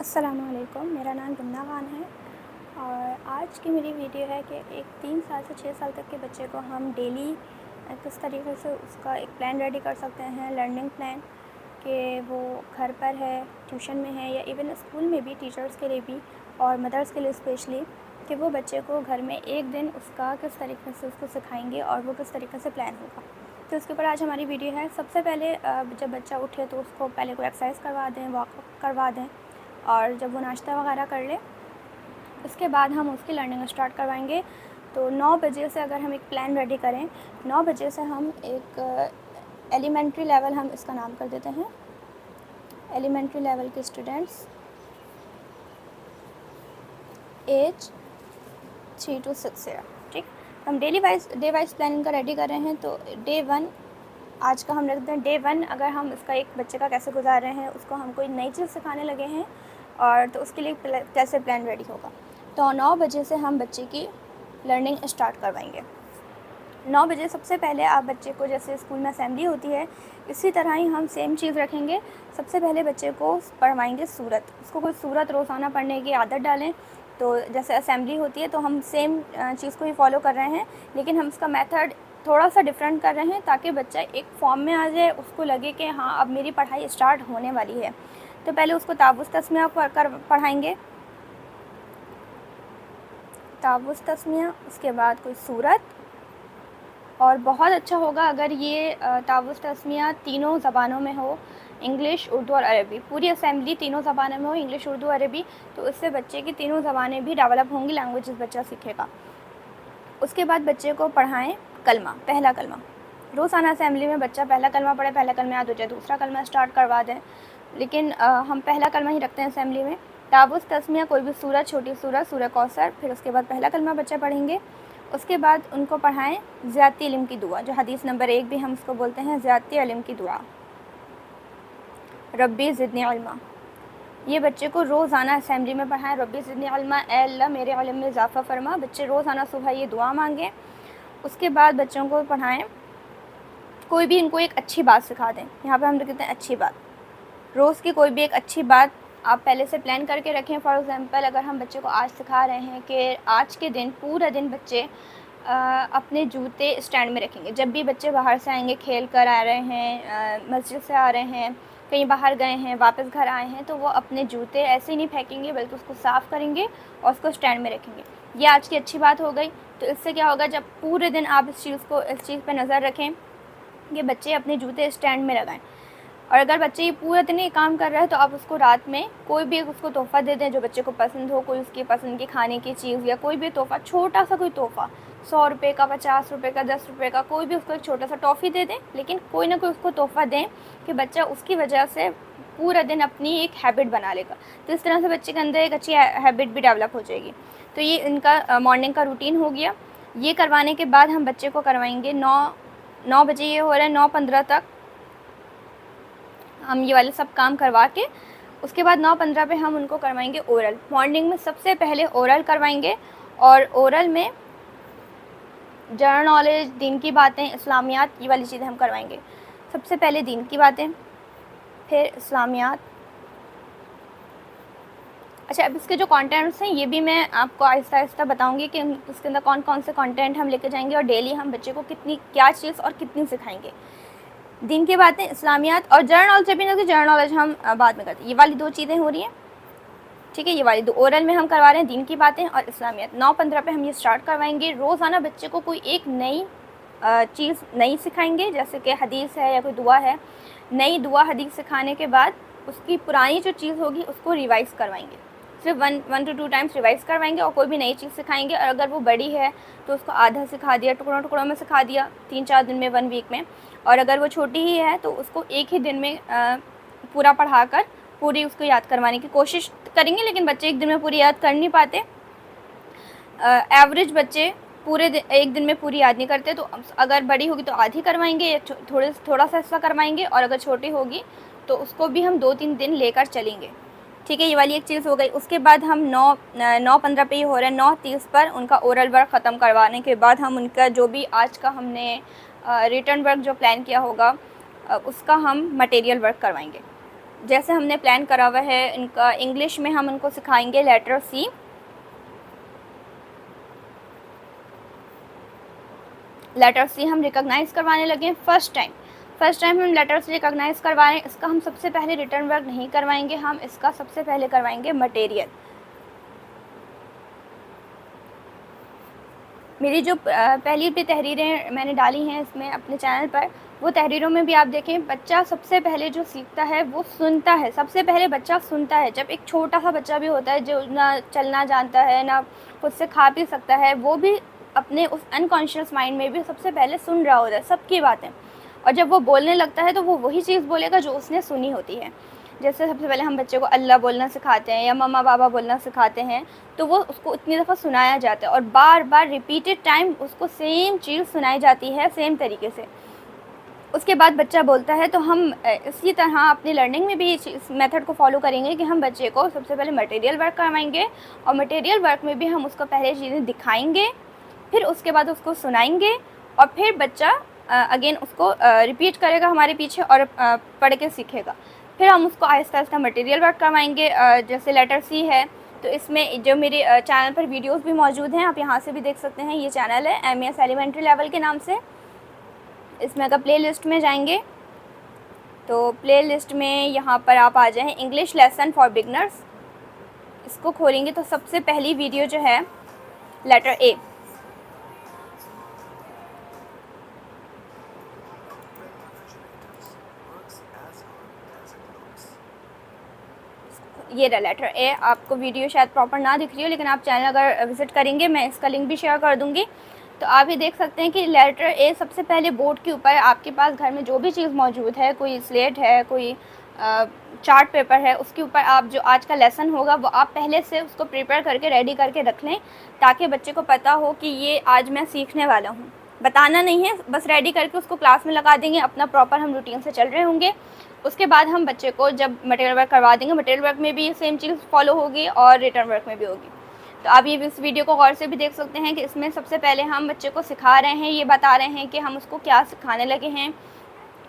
अस्सलामुअलैकुम, मेरा नाम बिन्ना खान है और आज की मेरी वीडियो है कि एक 3 साल से 6 साल तक के बच्चे को हम डेली किस तरीके से उसका एक प्लान रेडी कर सकते हैं, लर्निंग प्लान, कि वो घर पर है, ट्यूशन में है या इवन स्कूल में भी टीचर्स के लिए भी और मदर्स के लिए स्पेशली, कि वो बच्चे को घर में एक दिन उसका किस तरीके से उसको सिखाएंगे और वो किस तरीके से प्लान होगा। तो उसके ऊपर आज हमारी वीडियो है। सबसे पहले जब बच्चा उठे तो उसको पहले कोई एक्सरसाइज करवा दें, वॉक करवा दें और जब वो नाश्ता वगैरह कर ले उसके बाद हम उसकी लर्निंग स्टार्ट करवाएंगे। तो 9 बजे से अगर हम एक प्लान रेडी करें, 9 बजे से हम एक एलिमेंट्री लेवल, हम इसका नाम कर देते हैं एलिमेंट्री लेवल के स्टूडेंट्स एज 3 to 6 ईयर, ठीक। हम डे वाइज प्लानिंग का रेडी कर रहे हैं। तो डे 1 आज का हम रखते हैं। डे 1 अगर हम इसका एक बच्चे का कैसे गुजार रहे हैं, उसको हम कोई नई चीज़ सिखाने लगे हैं और तो उसके लिए कैसे प्लान रेडी होगा। तो 9 बजे से हम बच्चे की लर्निंग स्टार्ट करवाएंगे। 9 बजे सबसे पहले आप बच्चे को, जैसे स्कूल में असेंबली होती है इसी तरह ही हम सेम चीज़ रखेंगे। सबसे पहले बच्चे को पढ़वाएंगे सूरत। उसको कोई सूरत रोज़ाना पढ़ने की आदत डालें। तो जैसे असेंबली होती है तो हम सेम चीज़ को ही फॉलो कर रहे हैं, लेकिन हम इसका मेथड थोड़ा सा डिफरेंट कर रहे हैं ताकि बच्चा एक फॉर्म में आ जाए, उसको लगे कि हाँ अब मेरी पढ़ाई स्टार्ट होने वाली है। तो पहले उसको तावुज़ तस्मिया पढ़ाएंगे, तावुज़ तस्मिया, उसके बाद कोई सूरत। और बहुत अच्छा होगा अगर ये तावुज़ तस्मिया तीनों ज़बानों में हो, इंग्लिश, उर्दू और अरबी। पूरी असेंबली तीनों ज़बानों में हो, इंग्लिश, उर्दू, अरबी। तो इससे बच्चे की तीनों ज़बानें भी डेवलप होंगी, लैंग्वेजेस बच्चा सीखेगा। उसके बाद बच्चे को पढ़ाएं कलमा, पहला कलमा। रोज़ाना असेंबली में बच्चा पहला कलमा पढ़े, पहला कलमा याद हो जाए, दूसरा कलमा स्टार्ट करवा दें, लेकिन हम पहला कलमा ही रखते हैं असेंबली में। तावुज़ तस्मिया कोई भी सूरत, छोटी सूरत, सूरह कौसर, फिर उसके बाद पहला कलमा बच्चा पढ़ेंगे। उसके बाद उनको पढ़ाएं ज़ियादती इल्म की दुआ, जो हदीस नंबर 1 भी हम उसको बोलते हैं, ज़ियादती इल्म की दुआ, रब्बी ज़िदनी इल्मा। ये बच्चे को रोज़ाना असेंबली में पढ़ाएं, रब्बी ज़िदनी इल्मा, ए अल्लाह मेरे इल्म में इजाफ़ा फरमा। बच्चे रोज़ाना सुबह ये दुआ मांगें। उसके बाद बच्चों को पढ़ाएं, कोई भी इनको एक अच्छी बात सिखा दें। यहाँ पे हम लिखते हैं अच्छी बात। रोज़ की कोई भी एक अच्छी बात आप पहले से प्लान करके रखें। फॉर एग्ज़ाम्पल, अगर हम बच्चे को आज सिखा रहे हैं कि आज के दिन पूरा दिन बच्चे अपने जूते स्टैंड में रखेंगे। जब भी बच्चे बाहर से आएंगे, खेल कर आ रहे हैं, मस्जिद से आ रहे हैं, कहीं बाहर गए हैं, वापस घर आए हैं, तो वो अपने जूते ऐसे ही नहीं फेंकेंगे बल्कि उसको साफ़ करेंगे और उसको स्टैंड में रखेंगे। ये आज की अच्छी बात हो गई। तो इससे क्या होगा, जब पूरे दिन आप इस चीज़ पर नज़र रखें कि बच्चे अपने जूते स्टैंड में लगाएं। और अगर बच्चे ये पूरा दिन ये काम कर रहा है तो आप उसको रात में कोई भी उसको तोहफ़ा दे दें जो बच्चे को पसंद हो, कोई उसकी पसंद की खाने की चीज़ या कोई भी तोहफ़ा, छोटा सा कोई तोहफ़ा, 100 रुपये का, 50 रुपये का, 10 रुपये का, कोई भी उसको एक छोटा सा टॉफ़ी दे दें, लेकिन कोई ना कोई उसको तोहफ़ा दें कि बच्चा उसकी वजह से पूरा दिन अपनी एक हैबिट बना लेगा। तो इस तरह से बच्चे के अंदर एक अच्छी हैबिट भी डेवलप हो जाएगी। तो ये इनका मॉर्निंग का रूटीन हो गया। ये करवाने के बाद हम बच्चे को करवाएंगे 9 बजे, ये हो रहा है 9:15 तक हम ये वाले सब काम करवा के उसके बाद 9:15 पे हम उनको करवाएंगे ओरल। मॉर्निंग में सबसे पहले ओरल करवाएंगे और ओरल में जनरल नॉलेज, दीन की बातें, इस्लामियात, ये वाली चीज़ें हम करवाएंगे। सबसे पहले दीन की बातें, फिर इस्लामियात। अच्छा, अब इसके जो कंटेंट्स हैं ये भी मैं आपको आहिस्ता आहिस्ता बताऊंगी कि इसके अंदर कौन कौन से कंटेंट हम लेके जाएंगे और डेली हम बच्चे को कितनी क्या चीज़ और कितनी सिखाएंगे। दीन की बातें, इस्लामियात और जनरल नॉलेज भी नहीं, जनरल नॉलेज हम बाद में करते हैं। ये वाली 2 चीज़ें हो रही हैं, ठीक है। ये वाली 2 ओरल में हम करवा रहे हैं, दीन की बातें और इस्लामियात। 9:15 पे हम ये स्टार्ट करवाएंगे। रोज़ाना बच्चे को कोई एक नई चीज़ नई सिखाएंगे, जैसे कि हदीस है या कोई दुआ है। नई दुआ हदीस सिखाने के बाद उसकी पुरानी जो चीज़ होगी उसको रिवाइज़ करवाएंगे। सिर्फ 1 to 2 टाइम्स रिवाइज़ करवाएंगे और कोई भी नई चीज़ सिखाएंगे। और अगर वो बड़ी है तो उसको आधा सिखा दिया, टुकड़ों टुकड़ों में सिखा दिया, 3-4 दिन में, 1 वीक में। और अगर वो छोटी ही है तो उसको एक ही दिन में पूरा पढ़ाकर पूरी उसको याद करवाने की कोशिश करेंगे, लेकिन बच्चे एक दिन में पूरी याद कर नहीं पाते। एवरेज बच्चे पूरे एक दिन में पूरी याद नहीं करते। तो अगर बड़ी होगी तो आधी करवाएंगे या थोड़ा सा हिस्सा करवाएंगे, और अगर छोटी होगी तो उसको भी हम 2-3 दिन लेकर चलेंगे, ठीक है। ये वाली एक चीज़ हो गई। उसके बाद हम 9:15 पे ही हो रहा है, 9:30 पर उनका ओरल वर्क ख़त्म करवाने के बाद हम उनका जो भी आज का हमने रिटर्न वर्क जो प्लान किया होगा उसका हम मटेरियल वर्क करवाएंगे। जैसे हमने प्लान करा हुआ है इनका इंग्लिश में हम उनको सिखाएंगे लेटर सी। लेटर सी हम रिकॉग्नाइज़ करवाने लगे फर्स्ट टाइम हम लेटर सी रिकॉग्नाइज़ करवा रहे हैं। इसका हम सबसे पहले रिटर्न वर्क नहीं करवाएंगे, हम इसका सबसे पहले करवाएंगे मटेरियल। मेरी जो पहली भी तहरीरें मैंने डाली हैं इसमें अपने चैनल पर, वो तहरीरों में भी आप देखें बच्चा सबसे पहले जो सीखता है वो सुनता है। सबसे पहले बच्चा सुनता है। जब एक छोटा सा बच्चा भी होता है जो ना चलना जानता है ना खुद से खा पी सकता है, वो भी अपने उस अनकॉन्शियस माइंड में भी सबसे पहले सुन रहा होता है सबकी बातें, और जब वो बोलने लगता है तो वो वही चीज़ बोलेगा जो उसने सुनी होती है। जैसे सबसे पहले हम बच्चे को अल्लाह बोलना सिखाते हैं या मम्मा पापा बोलना सिखाते हैं, तो वो उसको इतनी दफ़ा सुनाया जाता है और बार बार रिपीटेड टाइम उसको सेम चीज़ सुनाई जाती है सेम तरीके से। उसके बाद बच्चा बोलता है। तो हम इसी तरह अपनी लर्निंग में भी इस मेथड को फॉलो करेंगे कि हम बच्चे को सबसे पहले मटेरियल वर्क करवाएंगे, और मटेरियल वर्क में भी हम उसको पहले चीज़ें दिखाएंगे, फिर उसके बाद उसको सुनाएंगे, और फिर बच्चा अगेन उसको रिपीट करेगा हमारे पीछे और पढ़ के सीखेगा। फिर हम उसको आहिस्ता आहिस्ता मटेरियल वर्क करवाएंगे। जैसे लेटर सी है तो इसमें जो मेरे चैनल पर वीडियोस भी मौजूद हैं, आप यहाँ से भी देख सकते हैं। ये चैनल है MES एलिमेंट्री लेवल के नाम से। इसमें अगर प्ले लिस्ट में जाएंगे तो प्ले लिस्ट में यहाँ पर आप आ जाएँ इंग्लिश लेसन फॉर बिगनर्स। इसको खोलेंगे तो सबसे पहली वीडियो जो है लेटर ए, ये रहा लेटर ए। आपको वीडियो शायद प्रॉपर ना दिख रही हो, लेकिन आप चैनल अगर विज़िट करेंगे मैं इसका लिंक भी शेयर कर दूँगी, तो आप ये देख सकते हैं कि लेटर ए सबसे पहले बोर्ड के ऊपर आपके पास घर में जो भी चीज़ मौजूद है, कोई स्लेट है, कोई चार्ट पेपर है, उसके ऊपर आप जो आज का लेसन होगा वो आप पहले से उसको प्रिपेयर करके रेडी करके रख लें, ताकि बच्चे को पता हो कि ये आज मैं सीखने वाला हूँ। बताना नहीं है, बस रेडी करके उसको क्लास में लगा देंगे, अपना प्रॉपर हम रूटीन से चल रहे होंगे। उसके बाद हम बच्चे को जब मटेरियल वर्क करवा देंगे, मटेरियल वर्क में भी सेम चीज़ फॉलो होगी और रिटर्न वर्क में भी होगी। तो आप ये इस वीडियो को गौर से भी देख सकते हैं कि इसमें सबसे पहले हम बच्चे को सिखा रहे हैं, ये बता रहे हैं कि हम उसको क्या सिखाने लगे हैं।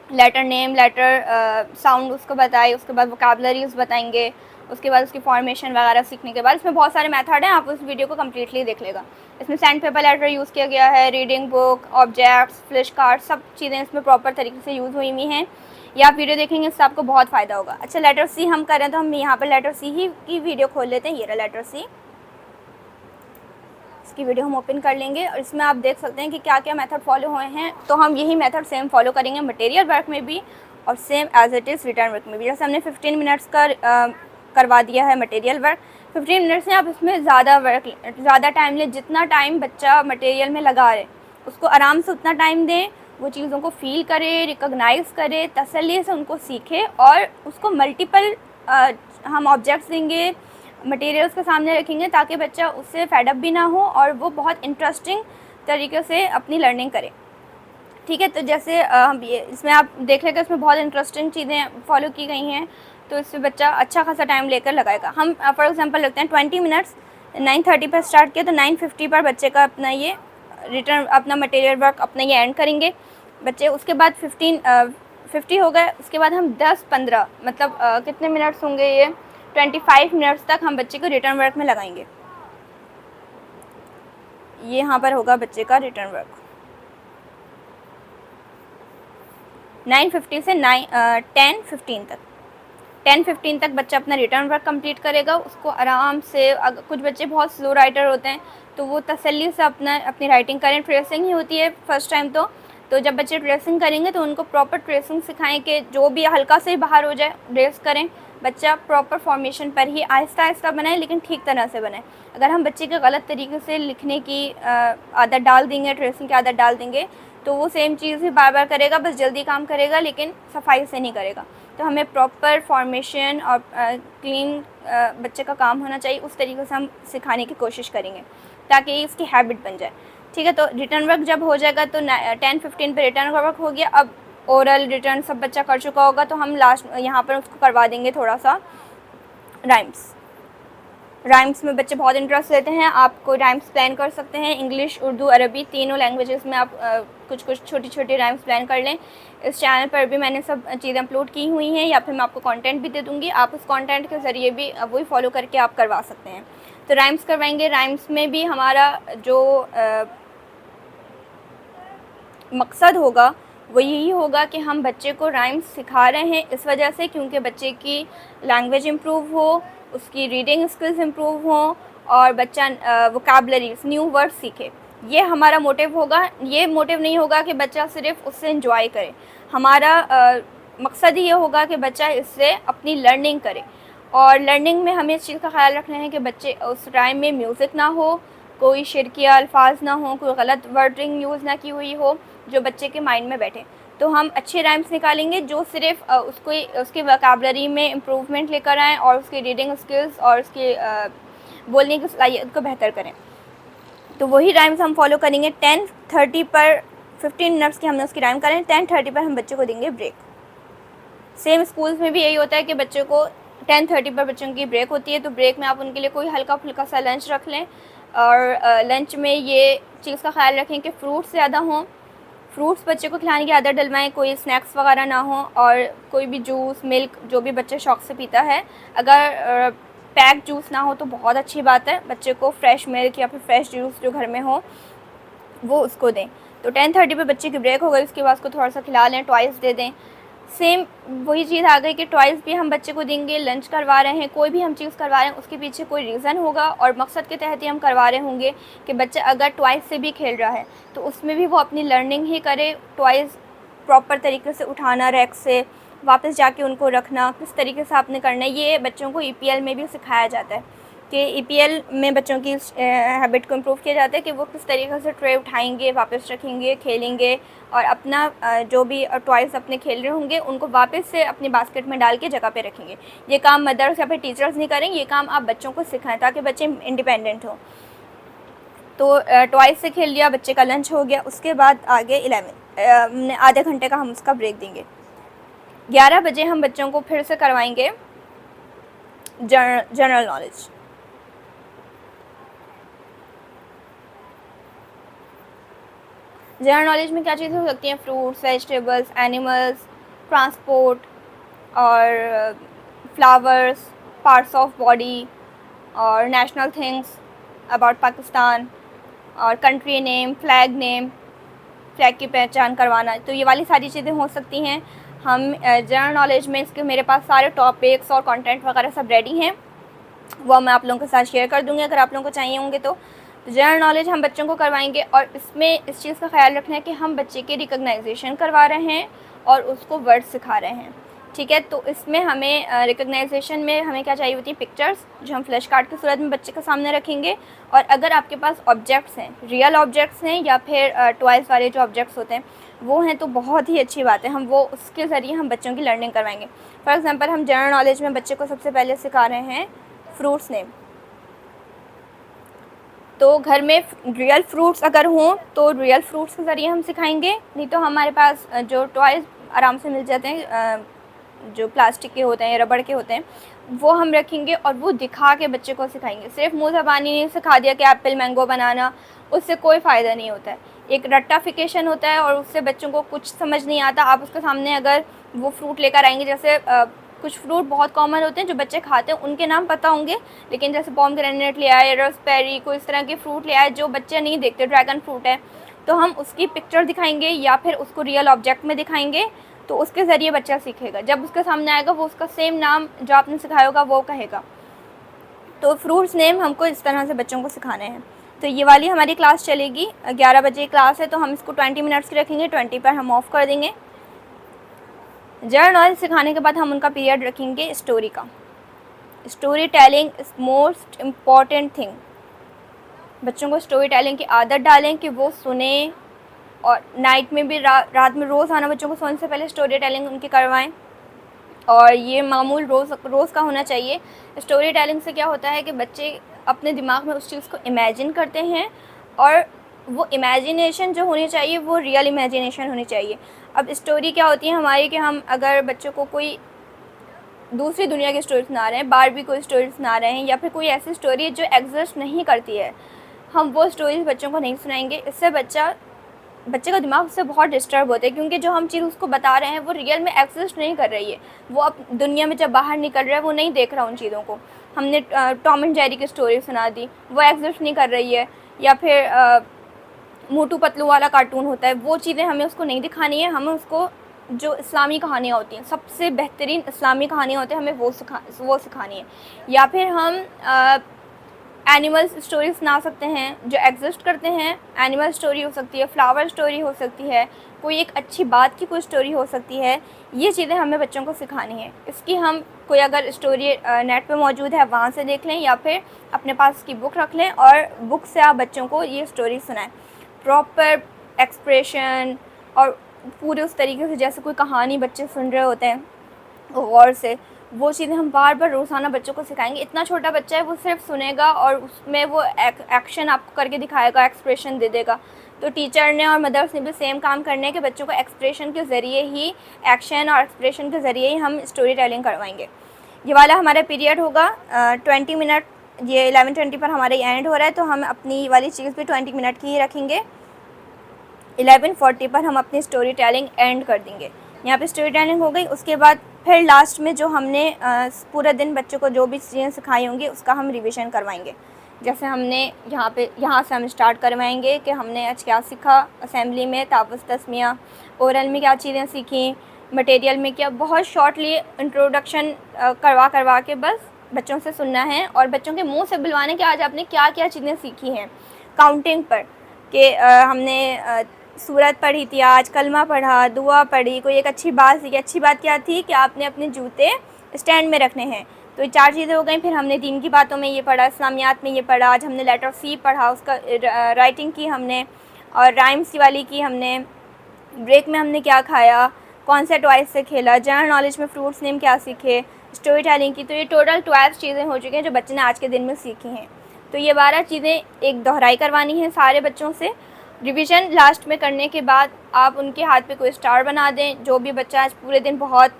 लेटर नेम, लेटर साउंड उसको बताए, उसके बाद वोकैबुलरीज बताएंगे, उसके बाद उसकी फॉर्मेशन वगैरह सीखने के बाद इसमें बहुत सारे मेथड हैं, आप उस वीडियो को कम्प्लीटली देख लेगा। इसमें सैंड पेपर लेटर यूज़ किया गया है, reading book, objects, flash card, सब चीज़ें इसमें प्रॉपर तरीके से यूज़ हुई हुई हैं। ये आप वीडियो देखेंगे इससे आपको बहुत फ़ायदा होगा। अच्छा, लेटर सी हम करें तो हम यहाँ पर लेटर सी ही की वीडियो खोल लेते हैं। ये रहा लेटर सी, इसकी वीडियो हम ओपन कर लेंगे और इसमें आप देख सकते हैं कि क्या क्या मेथड फॉलो हुए हैं। तो हम यही मेथड सेम फॉलो करेंगे मटेरियल वर्क में भी और same as it is return work में भी। जैसे हमने 15 मिनट्स का करवा दिया है मटेरियल वर्क, 15 मिनट्स में आप इसमें ज़्यादा टाइम लें। जितना टाइम बच्चा मटेरियल में लगा रहे उसको आराम से उतना टाइम दें, वो चीज़ों को फील करे, रिकॉग्नाइज़ करे, तसल्ली से उनको सीखे, और उसको मल्टीपल हम ऑब्जेक्ट्स देंगे, मटेरियल्स के सामने रखेंगे, ताकि बच्चा उससे फेडअप भी ना हो और वो बहुत इंटरेस्टिंग तरीके से अपनी लर्निंग करे। ठीक है, तो जैसे हम ये इसमें आप देख लेंगे इसमें बहुत इंटरेस्टिंग चीज़ें फॉलो की गई हैं, तो इसमें बच्चा अच्छा खासा टाइम लेकर लगाएगा। हम फॉर एग्जांपल रखते हैं 20 मिनट्स, 9:30 पर स्टार्ट किया तो 9:50 पर बच्चे का अपना ये रिटर्न, अपना मटेरियल वर्क अपना ये एंड करेंगे बच्चे। उसके बाद 50 हो गए, उसके बाद हम 10-15 मतलब कितने मिनट्स होंगे, ये 25 मिनट्स तक हम बच्चे को रिटर्न वर्क में लगाएंगे। ये यहाँ पर होगा बच्चे का रिटर्न वर्क 9:50 से 10:15 तक। 10:15 तक बच्चा अपना रिटर्न वर्क कंप्लीट करेगा। उसको आराम से, अगर कुछ बच्चे बहुत स्लो राइटर होते हैं तो वो तसल्ली से अपनी राइटिंग करें। ट्रेसिंग ही होती है फर्स्ट टाइम तो जब बच्चे ट्रेसिंग करेंगे तो उनको प्रॉपर ट्रेसिंग सिखाएं कि जो भी हल्का से बाहर हो जाए रेस करें। बच्चा प्रॉपर फॉर्मेशन पर ही आहिस्ता आहिस्ता बनाए, लेकिन ठीक तरह से बनाए। अगर हम बच्चे के गलत तरीके से लिखने की आदत डाल देंगे, ट्रेसिंग की आदत डाल देंगे, तो वो सेम चीज़ ही बार बार करेगा, बस जल्दी काम करेगा लेकिन सफाई से नहीं करेगा। तो हमें प्रॉपर फॉर्मेशन और क्लीन बच्चे का काम होना चाहिए, उस तरीके से हम सिखाने की कोशिश करेंगे ताकि इसकी हैबिट बन जाए। ठीक है, तो रिटर्न वर्क जब हो जाएगा तो 10:15 पे रिटर्न वर्क हो गया। अब ओरल रिटर्न सब बच्चा कर चुका होगा तो हम लास्ट यहाँ पर उसको करवा देंगे थोड़ा सा राइम्स। राइम्स में बच्चे बहुत इंटरेस्ट लेते हैं। आप कोई राइम्स प्लान कर सकते हैं, इंग्लिश, उर्दू, अरबी तीनों लैंग्वेजेस में आप कुछ कुछ छोटी छोटी राइम्स प्लान कर लें। इस चैनल पर भी मैंने सब चीज़ें अपलोड की हुई हैं, या फिर मैं आपको कंटेंट भी दे दूँगी, आप उस कंटेंट के ज़रिए भी वही फॉलो करके आप करवा सकते हैं। तो राइम्स करवाएंगे। राइम्स में भी हमारा जो मकसद होगा वो यही होगा कि हम बच्चे को राइम्स सिखा रहे हैं इस वजह से क्योंकि बच्चे की लैंग्वेज इम्प्रूव हो, उसकी रीडिंग स्किल्स इम्प्रूव हों और बच्चा वोकैबुलरीज, न्यू वर्ड सीखे। ये हमारा मोटिव होगा। ये मोटिव नहीं होगा कि बच्चा सिर्फ उससे एंजॉय करे। हमारा मकसद ये होगा कि बच्चा इससे अपनी लर्निंग करे। और लर्निंग में हमें इस चीज़ का ख्याल रखना है कि बच्चे उस राइम में म्यूज़िक ना हो, कोई शिरकिया अल्फाज ना हो, कोई गलत वर्डिंग यूज़ ना की हुई हो जो बच्चे के माइंड में बैठे। तो हम अच्छे राइम्स निकालेंगे जो सिर्फ उसको उसकी वोकैबुलरी में इम्प्रूवमेंट लेकर आएँ और उसकी रीडिंग स्किल्स और उसके बोलने की सलाहियत को बेहतर करें। तो वही राइम्स हम फॉलो करेंगे। 10:30 पर 15 मिनट्स की हमने उसकी राइम करें, 10:30 पर हम बच्चे को देंगे ब्रेक। सेम स्कूल्स में भी यही होता है कि बच्चों को 10:30 पर बच्चों की ब्रेक होती है। तो ब्रेक में आप उनके लिए कोई हल्का फुल्का सा लंच रख लें और लंच में ये चीज़ का ख्याल रखें कि फ्रूट्स ज़्यादा हों। फ्रूट्स बच्चे को खिलाने की आदत डलवाएं, कोई स्नैक्स वगैरह ना हो और कोई भी जूस, मिल्क जो भी बच्चे शौक़ से पीता है, अगर पैक जूस ना हो तो बहुत अच्छी बात है। बच्चे को फ्रेश मिल्क या फिर फ्रेश जूस जो घर में हो वो उसको दें। तो 10:30 पे बच्चे की ब्रेक हो गई, उसके बाद उसको थोड़ा सा खिला लें, टॉयज़ दे दें। सेम वही चीज़ आ गई कि टॉयज़ भी हम बच्चे को देंगे। लंच करवा रहे हैं, कोई भी हम चीज़ करवा रहे हैं उसके पीछे कोई रीज़न होगा और मकसद के तहत ही हम करवा रहे होंगे कि बच्चा अगर टॉयज़ से भी खेल रहा है तो उसमें भी वो अपनी लर्निंग ही करे। टॉयज़ प्रॉपर तरीके से उठाना, रैक से वापस जाके उनको रखना, किस तरीके से आपने करना है, ये बच्चों को EPL में भी सिखाया जाता है कि EPL में बच्चों की हैबिट को इम्प्रूव किया जाता है कि वो किस तरीके से ट्रे उठाएंगे, वापस रखेंगे, खेलेंगे और अपना जो भी टॉयज़ अपने खेल रहे होंगे उनको वापस से अपनी बास्केट में डाल के जगह पे रखेंगे। ये काम मदर्स या फिर टीचर्स नहीं करेंगे, ये काम आप बच्चों को सिखाएं ताकि बच्चे इंडिपेंडेंट हों। तो टॉयज़ से खेल लिया, बच्चे का लंच हो गया। उसके बाद आगे 11 आधे घंटे का हम उसका ब्रेक देंगे। 11 बजे हम बच्चों को फिर से करवाएंगे जनरल नॉलेज। जनरल नॉलेज में क्या चीज़ें हो सकती हैं? फ्रूट्स, वेजिटेबल्स, एनिमल्स, ट्रांसपोर्ट और फ्लावर्स, पार्ट्स ऑफ बॉडी और नेशनल थिंग्स अबाउट पाकिस्तान और कंट्री नेम, फ्लैग की पहचान करवाना। तो ये वाली सारी चीज़ें हो सकती हैं। हम जनरल नॉलेज में इसके मेरे पास सारे टॉपिक्स और कंटेंट वगैरह सब रेडी हैं, वो मैं आप लोगों के साथ शेयर कर दूँगी अगर आप लोगों को चाहिए होंगे तो। जनरल नॉलेज हम बच्चों को करवाएंगे और इसमें इस चीज़ का ख्याल रखना है कि हम बच्चे की रिकग्नाइजेशन करवा रहे हैं और उसको वर्ड सिखा रहे हैं। ठीक है, तो इसमें हमें रिकग्नाइजेशन में हमें क्या चाहिए होती है? पिक्चर्स जो हम फ्लैश कार्ड की सूरत में बच्चे के सामने रखेंगे। और अगर आपके पास ऑब्जेक्ट्स हैं, रियल ऑब्जेक्ट्स हैं या फिर टॉयज़ वाले जो ऑब्जेक्ट्स होते हैं वो हैं तो बहुत ही अच्छी बात है। हम वो उसके ज़रिए हम बच्चों की लर्निंग करवाएंगे। फॉर एग्ज़ाम्पल हम जनरल नॉलेज में बच्चे को सबसे पहले सिखा रहे हैं फ्रूट्स नेम। तो घर में रियल फ्रूट्स अगर हों तो रियल फ्रूट्स के ज़रिए हम सिखाएंगे, नहीं तो हमारे पास जो टॉयज़ आराम से मिल जाते हैं जो प्लास्टिक के होते हैं या रबड़ के होते हैं वो हम रखेंगे और वो दिखा के बच्चे को सिखाएंगे। सिर्फ मुँह ज़बानी नहीं सिखा दिया कि एप्पल मैंगो बनाना, उससे कोई फ़ायदा नहीं होता है। एक रट्टाफिकेशन होता है और उससे बच्चों को कुछ समझ नहीं आता। आप उसके सामने अगर वो फ्रूट लेकर आएंगे, जैसे कुछ फ्रूट बहुत कॉमन होते हैं जो बच्चे खाते हैं, उनके नाम पता होंगे, लेकिन जैसे पोमेग्रेनेट ले आए, रास्पबेरी, कोई इस तरह के फ्रूट ले आए जो बच्चे नहीं देखते, ड्रैगन फ्रूट है, तो हम उसकी पिक्चर दिखाएंगे या फिर उसको रियल ऑब्जेक्ट में दिखाएंगे तो उसके ज़रिए बच्चा सीखेगा। जब उसके सामने आएगा वो उसका सेम नाम जो आपने सिखाया होगा वो कहेगा। तो फ्रूट्स नेम हमको इस तरह से बच्चों को सिखाने हैं। तो ये वाली हमारी क्लास चलेगी, 11 बजे क्लास है तो हम इसको 20 मिनट्स की रखेंगे, 20 पर हम ऑफ़ कर देंगे। जनरल नॉलेज सिखाने के बाद हम उनका पीरियड रखेंगे स्टोरी का। Story telling is most important thing. बच्चों को स्टोरी टेलिंग की आदत डालें कि वो सुने और नाइट में भी रात में रोज़ाना बच्चों को सोने से पहले स्टोरी टेलिंग उनकी करवाएं और ये मामूल रोज़ का होना चाहिए। स्टोरी टेलिंग से क्या होता है कि बच्चे अपने दिमाग में उस चीज़ को इमेजिन करते हैं और वो इमेजिनेशन जो होनी चाहिए वो रियल इमेजिनेशन होनी चाहिए। अब स्टोरी क्या होती है हमारी कि हम अगर बच्चों को कोई दूसरी दुनिया की स्टोरी सुना रहे हैं, बारबी कोई स्टोरी सुना रहे हैं, या फिर कोई ऐसी स्टोरी जो एग्जिस्ट नहीं करती है, हम वो स्टोरीज बच्चों को नहीं सुनाएंगे। इससे बच्चे का दिमाग उससे बहुत डिस्टर्ब होता है, क्योंकि जो हम चीज़ उसको बता रहे हैं वो रियल में एग्जिस्ट नहीं कर रही है। वो अब दुनिया में जब बाहर निकल रहा है वो नहीं देख रहा उन चीज़ों को। हमने टॉम एंड जेरी की स्टोरी सुना दी, वो एग्जिस्ट नहीं कर रही है। या फिर मोटू पतलू वाला कार्टून होता है, वो चीज़ें हमें उसको नहीं दिखानी है। हमें उसको जो इस्लामी कहानियाँ होती हैं, सबसे बेहतरीन इस्लामी कहानियाँ होती हैं, हमें वो सिखानी है। या फिर हम एनिमल स्टोरी सुना सकते हैं जो एग्जिस्ट करते हैं। एनिमल स्टोरी हो सकती है, फ्लावर स्टोरी हो सकती है, कोई एक अच्छी बात की कोई स्टोरी हो सकती है। ये चीज़ें हमें बच्चों को सिखानी है। इसकी हम कोई अगर स्टोरी नेट पे मौजूद है वहाँ से देख लें, या फिर अपने पास इसकी बुक रख लें और बुक से आप बच्चों को ये स्टोरी सुनाएं। प्रॉपर एक्सप्रेशन और पूरे उस तरीके से जैसे कोई कहानी बच्चे सुन रहे होते हैं गौर से, वो चीज़ें हम बार बार रोज़ाना बच्चों को सिखाएंगे। इतना छोटा बच्चा है, वो सिर्फ सुनेगा और उसमें वो एक्शन आपको करके दिखाएगा, एक्सप्रेशन दे देगा। तो टीचर ने और मदर्स ने भी सेम काम करने है कि बच्चों को एक्सप्रेशन के ज़रिए ही, एक्शन और एक्सप्रेशन के ज़रिए ही हम स्टोरी टेलिंग करवाएंगे। ये वाला हमारा पीरियड होगा 20 मिनट, ये 11:20 पर हमारा एंड हो रहा है, तो हम अपनी वाली चीज़ भी 20 मिनट की ही रखेंगे। 11:40 पर हम अपनी स्टोरी टेलिंग एंड कर देंगे। यहाँ पे स्टोरी टेलिंग हो गई। उसके बाद फिर लास्ट में जो हमने पूरे दिन बच्चों को जो भी चीज़ें सिखाई होंगी उसका हम रिवीजन करवाएंगे। जैसे हमने यहाँ से हम स्टार्ट करवाएंगे कि हमने आज क्या सीखा असेंबली में, तावुज़ तस्मिया, ओरल में क्या चीज़ें सीखी, मटेरियल में क्या, बहुत शॉर्टली इंट्रोडक्शन करवा के बस बच्चों से सुनना है और बच्चों के मुंह से बुलवाने कि आज आपने क्या क्या चीज़ें सीखी हैं। काउंटिंग पर कि हमने सूरत पढ़ी थी आज, कलमा पढ़ा, दुआ पढ़ी, कोई एक अच्छी बात सीखी। अच्छी बात क्या थी कि आपने अपने जूते स्टैंड में रखने हैं। तो ये 4 चीज़ें हो गई। फिर हमने दीन की बातों में ये पढ़ा, इस्लामियात में ये पढ़ा, आज हमने लेटर सी पढ़ा, उसका राइटिंग की हमने, और राइम्स वाली की हमने। ब्रेक में हमने क्या खाया, कौन से टॉयज से खेला, जनरल नॉलेज में फ्रूट्स नेम क्या सीखे, स्टोरी टेलिंग की। तो ये टोटल 12 चीज़ें हो चुकी हैं जो बच्चे ने आज के दिन में सीखी हैं। तो ये 12 चीज़ें एक दोहराई करवानी है सारे बच्चों से। रिवीजन लास्ट में करने के बाद आप उनके हाथ पे कोई स्टार बना दें। जो भी बच्चा आज पूरे दिन बहुत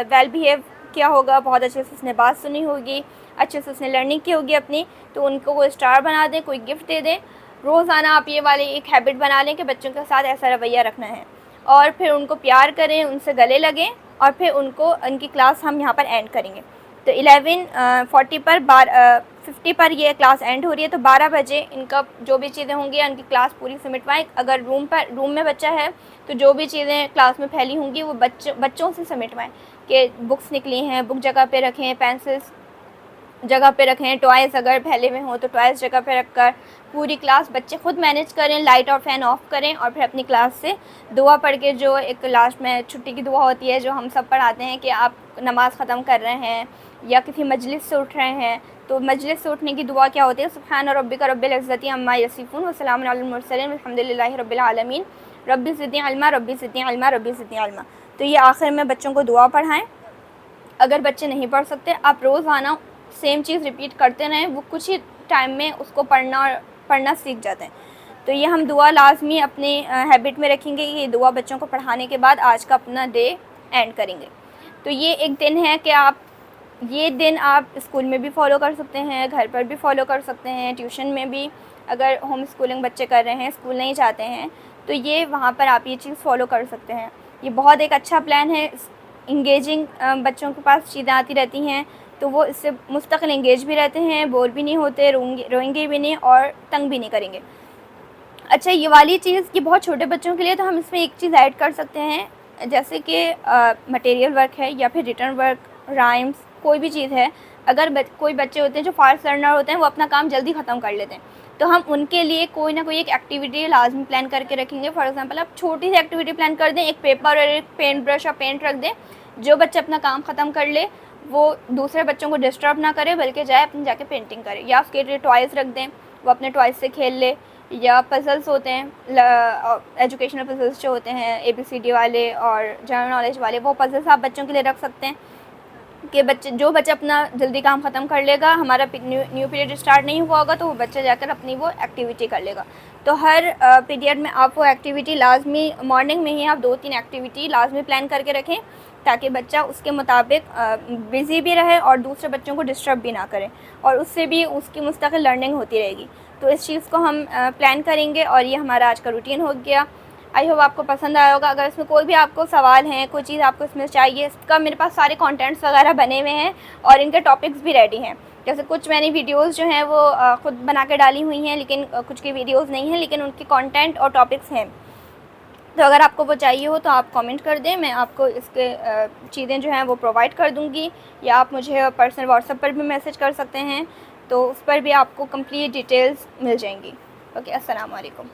वेल बिहेव किया होगा, बहुत अच्छे से उसने बात सुनी होगी, अच्छे से उसने लर्निंग की होगी अपनी, तो उनको कोई स्टार बना दें, कोई गिफ्ट दे दें। रोज़ाना आप ये वाली एक हैबिट बना लें कि बच्चों के साथ ऐसा रवैया रखना है, और फिर उनको प्यार करें, उनसे गले लगें, और फिर उनकी क्लास हम यहाँ पर एंड करेंगे। तो 11:40 पर 50 पर ये क्लास एंड हो रही है। तो 12 बजे इनका जो भी चीज़ें होंगी उनकी क्लास पूरी समेटवाएं। अगर रूम में बच्चा है तो जो भी चीज़ें क्लास में फैली होंगी वो बच्चों से समेटवाएं कि बुक्स निकली हैं, बुक जगह पे रखें, पेंसिल्स जगह पे रखें, टॉयज़ अगर फैले हुए हों तो टॉयज़ जगह पे रखकर पूरी क्लास बच्चे खुद मैनेज करें, लाइट और फ़ैन ऑफ़ करें, और फिर अपनी क्लास से दुआ पढ़ के, जो एक लास्ट में छुट्टी की दुआ होती है जो हम सब पढ़ाते हैं कि आप नमाज़ ख़त्म कर रहे हैं या किसी मजलिस से उठ रहे हैं, तो मजलिस से उठने की दुआ क्या होती है, सुब्हान रब्बिक रब्बिल इज़्ज़ति अम्मा यसिफ़ून व सलामुन अलल मुरसलीन वल्हम्दुलिल्लाहि रब्बिल आलमीन रब्बि ज़िदनी इल्मा रब्बि ज़िदनी इल्मा रब्बि ज़िदनी इल्मा। तो ये आखिर में बच्चों को दुआ पढ़ाएं। अगर बच्चे नहीं पढ़ सकते, आप रोज़ाना सेम चीज़ रिपीट करते रहें, वो कुछ ही टाइम में उसको पढ़ना सीख जाते हैं। तो ये हम दुआ लाजमी अपने हैबिट में रखेंगे। ये दुआ बच्चों को पढ़ाने के बाद आज का अपना डे एंड करेंगे। तो ये एक दिन है कि ये दिन आप स्कूल में भी फॉलो कर सकते हैं, घर पर भी फॉलो कर सकते हैं, ट्यूशन में भी, अगर होम स्कूलिंग बच्चे कर रहे हैं, स्कूल नहीं जाते हैं, तो ये वहाँ पर आप ये चीज़ फॉलो कर सकते हैं। ये बहुत एक अच्छा प्लान है। इंगेजिंग बच्चों के पास चीज़ें आती रहती हैं तो वो इससे मुस्तकिल इंगेज भी रहते हैं, बोर भी नहीं होते, रोएंगे भी नहीं और तंग भी नहीं करेंगे। अच्छा, ये वाली चीज़ कि बहुत छोटे बच्चों के लिए तो हम इसमें एक चीज़ ऐड कर सकते हैं, जैसे कि मटेरियल वर्क है या फिर रिटर्न वर्क, राइम्स, कोई भी चीज़ है। अगर कोई बच्चे होते हैं जो फास्ट लर्नर होते हैं, वो अपना काम जल्दी ख़त्म कर लेते हैं, तो हम उनके लिए कोई ना कोई एक एक्टिविटी लाजमी प्लान करके रखेंगे। फॉर एग्जांपल, आप छोटी सी एक्टिविटी प्लान कर दें, एक पेपर और एक पेंट ब्रश और पेंट रख दें। जो बच्चा अपना काम ख़त्म कर ले वो दूसरे बच्चों को डिस्टर्ब ना करे, बल्कि जाए अपनी जाके पेंटिंग करे, या उसके लिए टॉयज़ रख दें, वो अपने टॉयज़ से खेल ले। या पज़ल्स होते हैं, एजुकेशनल पज़ल्स जो होते हैं ABCD वाले और जनरल नॉलेज वाले, वो पज़ल्स आप बच्चों के लिए रख सकते हैं कि जो बच्चा अपना जल्दी काम ख़त्म कर लेगा, हमारा न्यू पीरियड स्टार्ट नहीं हुआ होगा, तो वो बच्चा जाकर अपनी वो एक्टिविटी कर लेगा। तो हर पीरियड में आप वो एक्टिविटी लाजमी, मॉर्निंग में ही आप 2-3 एक्टिविटी लाजमी प्लान करके रखें, ताकि बच्चा उसके मुताबिक बिज़ी भी रहे और दूसरे बच्चों को डिस्टर्ब भी ना करे, और उससे भी उसकी मुस्तकिल लर्निंग होती रहेगी। तो इस चीज़ को हम प्लान करेंगे और ये हमारा आज का रूटीन हो गया। आई होप आपको पसंद आया होगा। अगर इसमें कोई भी आपको सवाल हैं, कोई चीज़ आपको इसमें चाहिए, इसका मेरे पास सारे कंटेंट्स वगैरह बने हुए हैं और इनके टॉपिक्स भी रेडी हैं। जैसे कुछ मैंने वीडियोस जो हैं वो ख़ुद बना के डाली हुई हैं, लेकिन कुछ की वीडियोस नहीं हैं, लेकिन उनके कंटेंट और टॉपिक्स हैं। तो अगर आपको वो चाहिए हो तो आप कमेंट कर दें, मैं आपको इसके चीज़ें जो हैं वो प्रोवाइड कर दूँगी, या आप मुझे पर्सनल व्हाट्सएप पर भी मैसेज कर सकते हैं, तो उस पर भी आपको कंप्लीट डिटेल्स मिल जाएंगी। ओके, अस्सलाम वालेकुम।